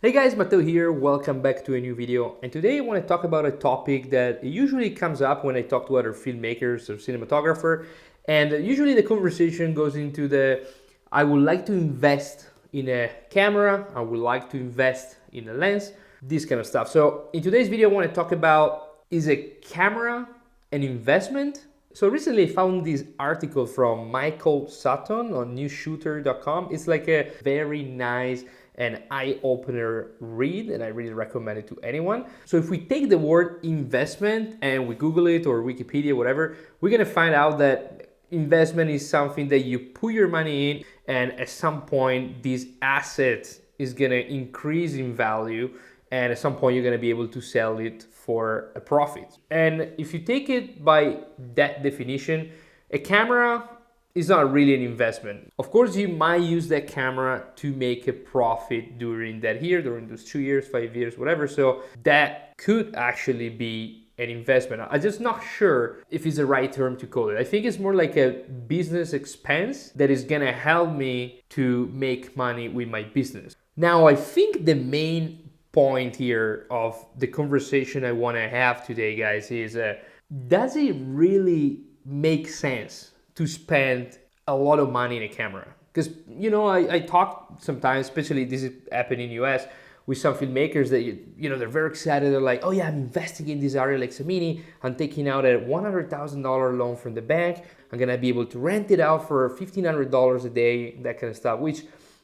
Hey guys, Matteo here, welcome back to a new video. And today I want to talk about a topic that usually comes up when I talk to other filmmakers or cinematographer. And usually the conversation goes into I would like to invest in a camera, I would like to invest in a lens, this kind of stuff. So in today's video I want to talk about, is a camera an investment? So recently I found this article from Michael Sutton on newshooter.com. It's like a very nice and eye-opener read, and I really recommend it to anyone. So if we take the word investment and we Google it or Wikipedia, whatever, we're gonna find out that investment is something that you put your money in, and at some point this asset is gonna increase in value, and at some point you're gonna be able to sell it for a profit. And if you take it by that definition, a camera is not really an investment. Of course, you might use that camera to make a profit during that year, during those 2 years, 5 years, whatever. So that could actually be an investment. I'm just not sure if it's the right term to call it. I think it's more like a business expense that is gonna help me to make money with my business. Now, I think the main point here of the conversation I wanna have today, guys, is does it really make sense to spend a lot of money in a camera? Because I talk sometimes, especially this is happening in US, with some filmmakers that they're very excited. They're like, oh yeah, I'm investing in this Arri Alexa Mini. I'm taking out a $100,000 loan from the bank. I'm gonna be able to rent it out for $1,500 a day, that kind of stuff. Which,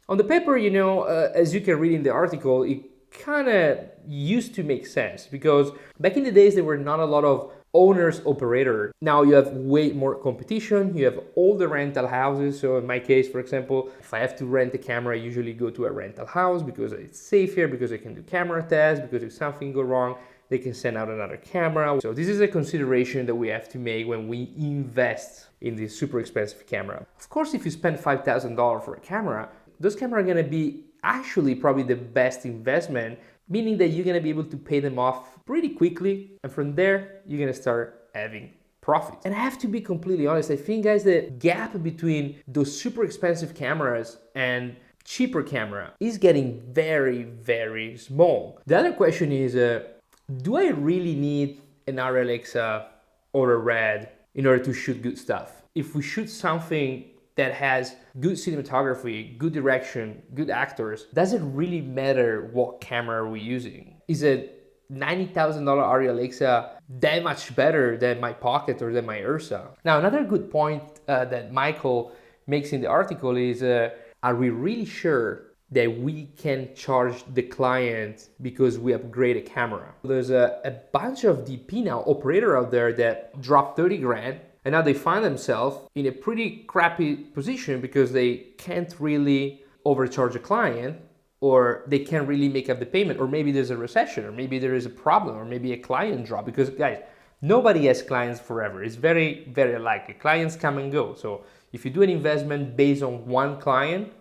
on the paper, as you can read in the article, it kind of used to make sense, because back in the days there were not a lot of owners operator. Now you have way more competition, you have all the rental houses. So in my case, for example, if I have to rent a camera, I usually go to a rental house because it's safer, because I can do camera tests, because if something goes wrong, they can send out another camera. So this is a consideration that we have to make when we invest in this super expensive camera. Of course, if you spend $5,000 for a camera, those cameras are gonna be actually probably the best investment, meaning that you're gonna be able to pay them off pretty quickly, and from there you're gonna start having profit. And I have to be completely honest, I think, guys, the gap between those super expensive cameras and cheaper camera is getting very, very small. The other question is, do I really need an Arri Alexa or a Red in order to shoot good stuff? If we shoot something that has good cinematography, good direction, good actors, does it really matter what camera we're using? Is a $90,000 Arri Alexa that much better than my Pocket or than my Ursa? Now, another good point that Michael makes in the article is, are we really sure that we can charge the client because we upgrade a camera? There's a bunch of DP now, operator out there, that drop 30 grand, and now they find themselves in a pretty crappy position because they can't really overcharge a client, or they can't really make up the payment, or maybe there's a recession, or maybe there is a problem, or maybe a client drop. Because, guys, nobody has clients forever. It's very, very unlikely. Clients come and go. So if you do an investment based on one client,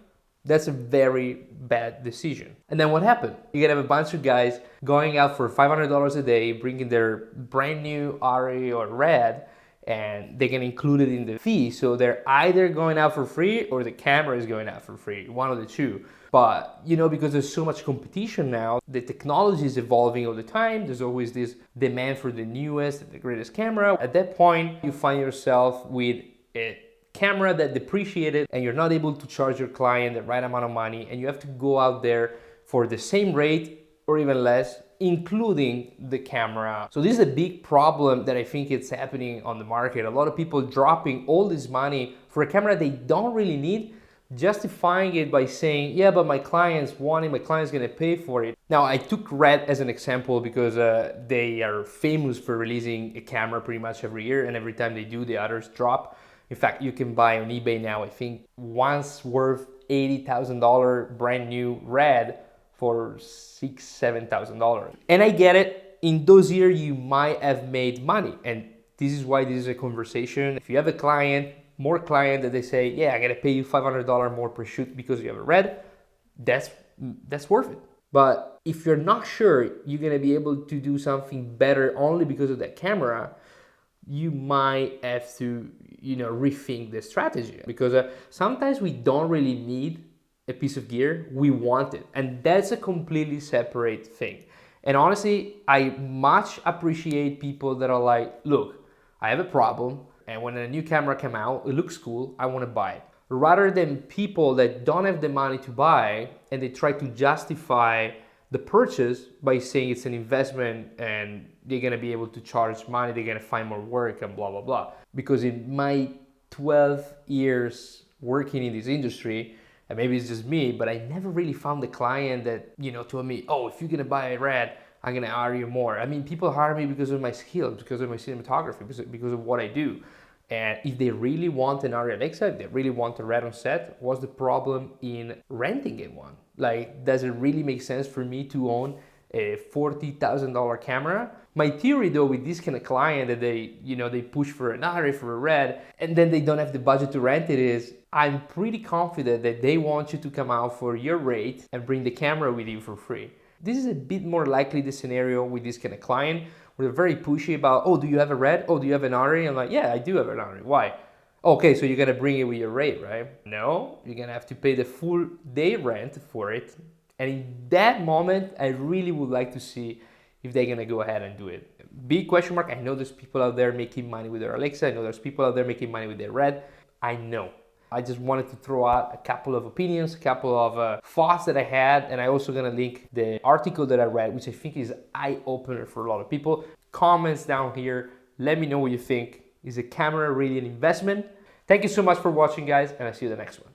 that's a very bad decision. And then what happened? You can have a bunch of guys going out for $500 a day, bringing their brand new Arri or Red, and they can include it in the fee. So they're either going out for free or the camera is going out for free, one of the two. But because there's so much competition now, the technology is evolving all the time. There's always this demand for the newest and the greatest camera. At that point, you find yourself with a camera that depreciated, and you're not able to charge your client the right amount of money, and you have to go out there for the same rate or even less, including the camera. So this is a big problem that I think it's happening on the market. A lot of people dropping all this money for a camera they don't really need, justifying it by saying, yeah, but my clients want it, my client's gonna pay for it. Now, I took Red as an example because they are famous for releasing a camera pretty much every year, and every time they do, the others drop. In fact, you can buy on eBay now, I think, once worth $80,000 brand new Red for $6,000, $7,000. And I get it, in those years you might have made money, and this is why this is a conversation. If you have a client, more client, that they say, yeah, I gotta pay you $500 more per shoot because you have a Red, that's worth it. But if you're not sure you're gonna be able to do something better only because of that camera, you might have to rethink the strategy, because sometimes we don't really need a piece of gear, we want it. And that's a completely separate thing. And honestly, I much appreciate people that are like, look, I have a problem, and when a new camera came out, it looks cool, I want to buy it. Rather than people that don't have the money to buy and they try to justify the purchase by saying it's an investment and they're gonna be able to charge money, they're gonna find more work and blah, blah, blah. Because in my 12 years working in this industry, and maybe it's just me, but I never really found the client that, told me, oh, if you're gonna buy a Red, I'm gonna hire you more. I mean, people hire me because of my skills, because of my cinematography, because of what I do. And if they really want an Arri Alexa, if they really want a Red on set, what's the problem in renting a one? Like, does it really make sense for me to own a $40,000 camera? My theory though with this kind of client that they push for an Arri, for a Red, and then they don't have the budget to rent it is, I'm pretty confident that they want you to come out for your rate and bring the camera with you for free. This is a bit more likely the scenario with this kind of client. They're very pushy about, oh, do you have a Red? Oh, do you have an Arri? I'm like, yeah, I do have an Arri. Why? Okay, so you're gonna bring it with your rate, right? No, you're gonna have to pay the full day rent for it. And in that moment, I really would like to see if they're gonna go ahead and do it. Big question mark. I know there's people out there making money with their Alexa. I know there's people out there making money with their Red. I know. I just wanted to throw out a couple of opinions, a couple of thoughts that I had, and I also gonna link the article that I read, which I think is eye-opener for a lot of people. Comments down here, let me know what you think. Is a camera really an investment? Thank you so much for watching, guys, and I'll see you in the next one.